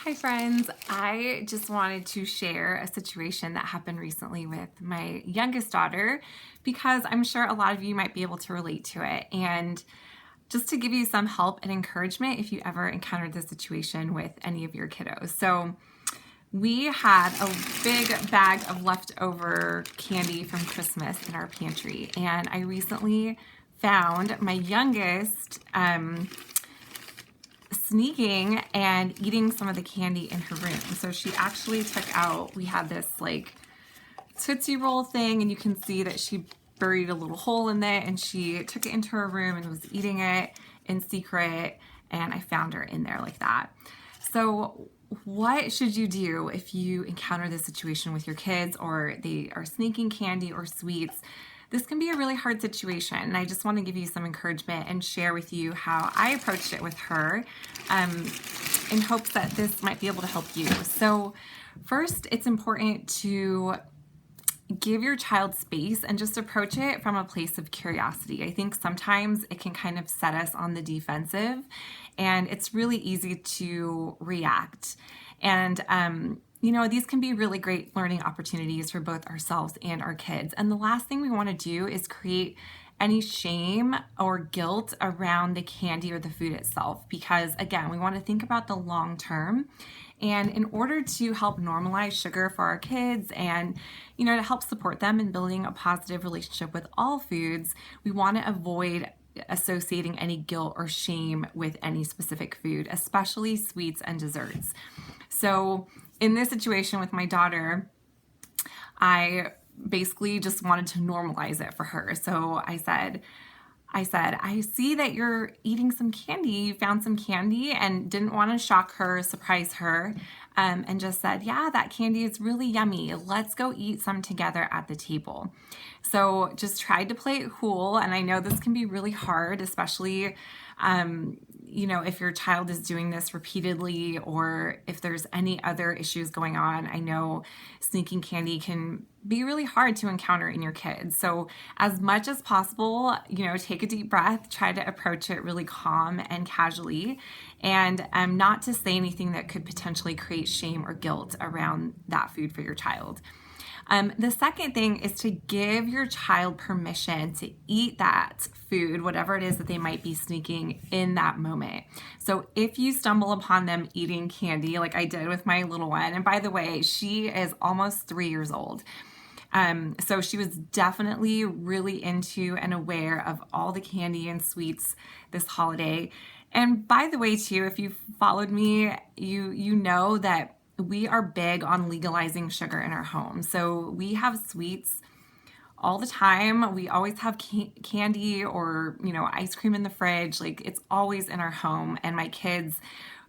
Hi friends, I just wanted to share a situation that happened recently with my youngest daughter because I'm sure a lot of you might be able to relate to it, and just to give you some help and encouragement if you ever encountered this situation with any of your kiddos. So we had a big bag of leftover candy from Christmas in our pantry, and I recently found my youngest sneaking and eating some of the candy in her room. So she actually took out, we had this like Tootsie Roll thing, and you can see that she buried a little hole in it, and she took it into her room and was eating it in secret, and I found her in there like that. So what should you do if you encounter this situation with your kids, or they are sneaking candy or sweets? This can be a really hard situation, and I just want to give you some encouragement and share with you how I approached it with her in hopes that this might be able to help you. So first, it's important to give your child space and just approach it from a place of curiosity. I think sometimes it can kind of set us on the defensive, and it's really easy to react. And these can be really great learning opportunities for both ourselves and our kids. And the last thing we want to do is create any shame or guilt around the candy or the food itself, because again, we want to think about the long term. And in order to help normalize sugar for our kids and, to help support them in building a positive relationship with all foods, we want to avoid associating any guilt or shame with any specific food, especially sweets and desserts. So in this situation with my daughter, I basically just wanted to normalize it for her. So I said, I see that you're eating some candy. You found some candy, and didn't want to shock her, surprise her, and just said, yeah, that candy is really yummy. Let's go eat some together at the table. So just tried to play it cool. And I know this can be really hard, especially if your child is doing this repeatedly, or if there's any other issues going on. I know sneaking candy can be really hard to encounter in your kids. So as much as possible, take a deep breath, try to approach it really calm and casually, and not to say anything that could potentially create shame or guilt around that food for your child. The second thing is to give your child permission to eat that food, whatever it is that they might be sneaking in that moment. So if you stumble upon them eating candy, like I did with my little one, and by the way, she is almost 3 years old. So she was definitely really into and aware of all the candy and sweets this holiday. And by the way, too, if you've followed me, you know that we are big on legalizing sugar in our home. So we have sweets all the time. We always have candy or, ice cream in the fridge. Like, it's always in our home, and my kids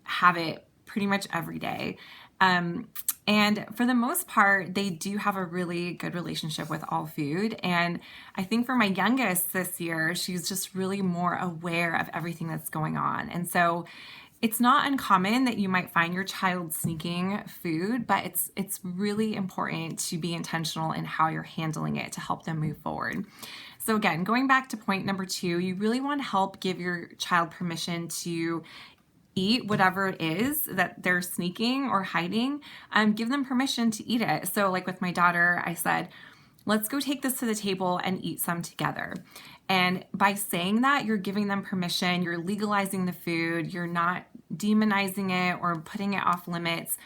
have it pretty much every day. And for the most part, they do have a really good relationship with all food. And I think for my youngest this year, she's just really more aware of everything that's going on. And so it's not uncommon that you might find your child sneaking food, but it's really important to be intentional in how you're handling it to help them move forward. So again, going back to point number 2, you really want to help give your child permission to eat whatever it is that they're sneaking or hiding. Give them permission to eat it. So like with my daughter, I said, let's go take this to the table and eat some together. And by saying that, you're giving them permission, you're legalizing the food, you're not demonizing it or putting it off limits.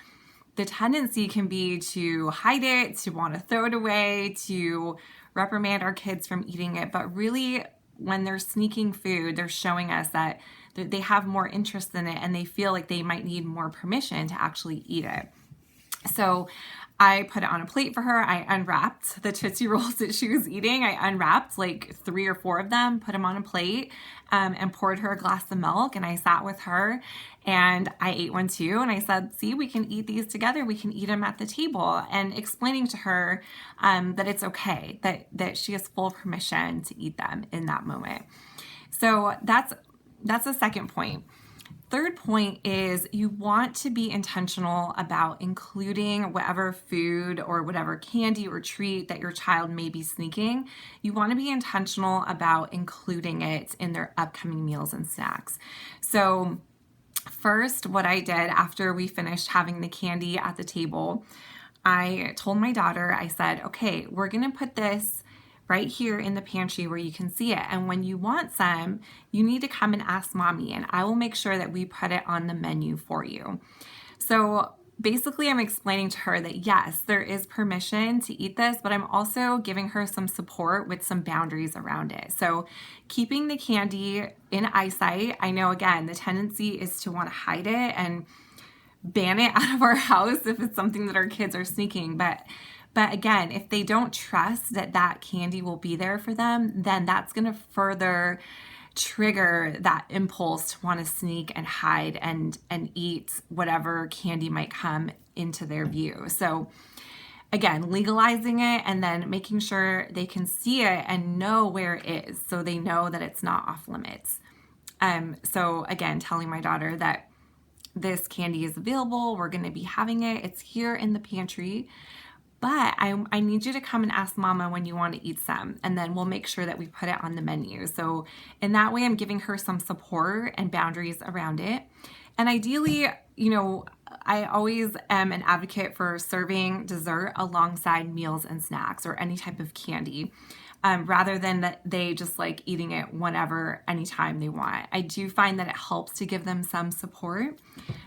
The tendency can be to hide it, to want to throw it away, to reprimand our kids from eating it. But really, when they're sneaking food, they're showing us that they have more interest in it, and they feel like they might need more permission to actually eat it. So I put it on a plate for her. I unwrapped the Tootsie Rolls that she was eating. I unwrapped like 3 or 4 of them, put them on a plate, and poured her a glass of milk. And I sat with her, and I ate one too. And I said, see, we can eat these together. We can eat them at the table. And explaining to her that it's okay, that she has full permission to eat them in that moment. So that's the second point. Third point is you want to be intentional about including whatever food or whatever candy or treat that your child may be sneaking. You want to be intentional about including it in their upcoming meals and snacks. So First, what I did after we finished having the candy at the table, I told my daughter, I said, okay, we're going to put this right here in the pantry where you can see it. And when you want some, you need to come and ask mommy, and I will make sure that we put it on the menu for you. So basically, I'm explaining to her that yes, there is permission to eat this, but I'm also giving her some support with some boundaries around it. So keeping the candy in eyesight, I know again, the tendency is to want to hide it and ban it out of our house if it's something that our kids are sneaking. But again, if they don't trust that that candy will be there for them, then that's going to further trigger that impulse to want to sneak and hide and eat whatever candy might come into their view. So again, legalizing it and then making sure they can see it and know where it is, so they know that it's not off limits. So again, telling my daughter that this candy is available, we're going to be having it, it's here in the pantry, but I need you to come and ask mama when you want to eat some, and then we'll make sure that we put it on the menu. So in that way, I'm giving her some support and boundaries around it. And ideally, I always am an advocate for serving dessert alongside meals and snacks or any type of candy. Rather than that they just like eating it whenever, anytime they want. I do find that it helps to give them some support.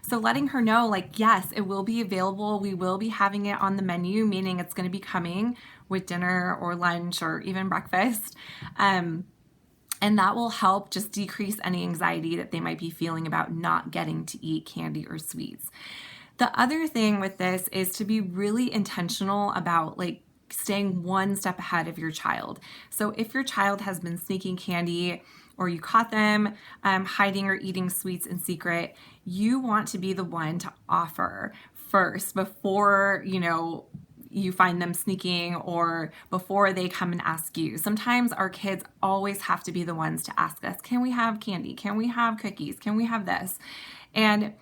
So letting her know, like, yes, it will be available. We will be having it on the menu, meaning it's going to be coming with dinner or lunch or even breakfast. And that will help just decrease any anxiety that they might be feeling about not getting to eat candy or sweets. The other thing with this is to be really intentional about like staying one step ahead of your child. So if your child has been sneaking candy or you caught them hiding or eating sweets in secret, you want to be the one to offer first before, you find them sneaking or before they come and ask you. Sometimes our kids always have to be the ones to ask us, can we have candy? Can we have cookies? Can we have this? And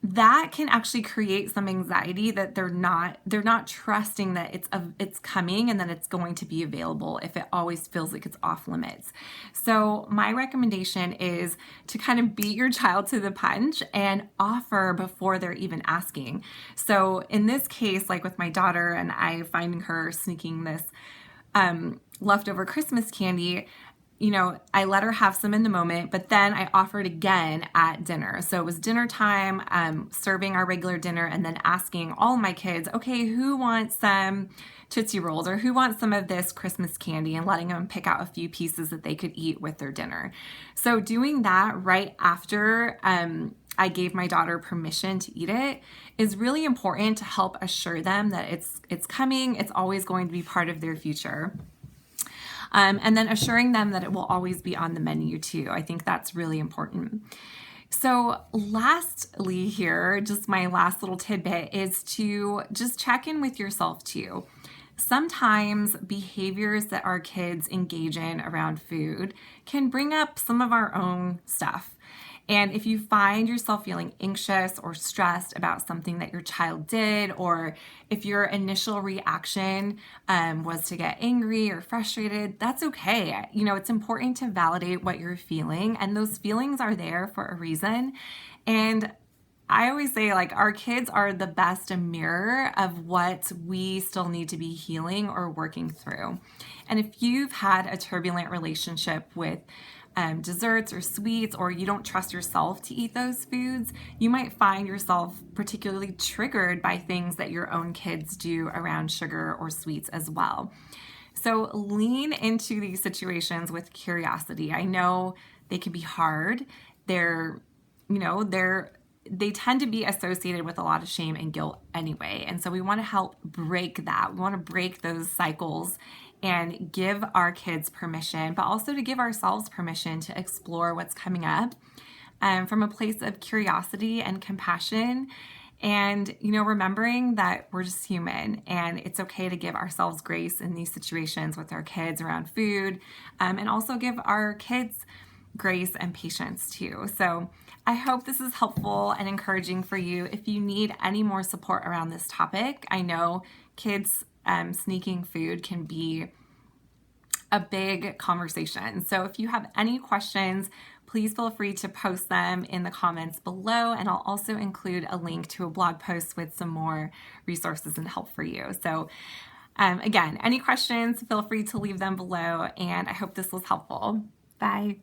that can actually create some anxiety that they're not trusting that it's coming and that it's going to be available if it always feels like it's off limits. So my recommendation is to kind of beat your child to the punch and offer before they're even asking. So in this case, like with my daughter and I finding her sneaking this leftover Christmas candy, I let her have some in the moment, but then I offered again at dinner. So it was dinner time, serving our regular dinner, and then asking all my kids, okay, who wants some Tootsie Rolls or who wants some of this Christmas candy, and letting them pick out a few pieces that they could eat with their dinner. So doing that right after I gave my daughter permission to eat it is really important to help assure them that it's coming, it's always going to be part of their future. And then assuring them that it will always be on the menu too. I think that's really important. So lastly here, just my last little tidbit is to just check in with yourself too. Sometimes behaviors that our kids engage in around food can bring up some of our own stuff. And if you find yourself feeling anxious or stressed about something that your child did, or if your initial reaction was to get angry or frustrated, that's okay. It's important to validate what you're feeling, and those feelings are there for a reason. And I always say, like, our kids are the best mirror of what we still need to be healing or working through. And if you've had a turbulent relationship with desserts or sweets, or you don't trust yourself to eat those foods, you might find yourself particularly triggered by things that your own kids do around sugar or sweets as well. So lean into these situations with curiosity. I know they can be hard. They tend to be associated with a lot of shame and guilt anyway. And so we want to help break that. We want to break those cycles and give our kids permission, but also to give ourselves permission to explore what's coming up from a place of curiosity and compassion. And, remembering that we're just human, and it's okay to give ourselves grace in these situations with our kids around food, and also give our kids grace and patience too. So I hope this is helpful and encouraging for you. If you need any more support around this topic, I know kids sneaking food can be a big conversation. So if you have any questions, please feel free to post them in the comments below, and I'll also include a link to a blog post with some more resources and help for you. So again, any questions, feel free to leave them below, and I hope this was helpful. Bye.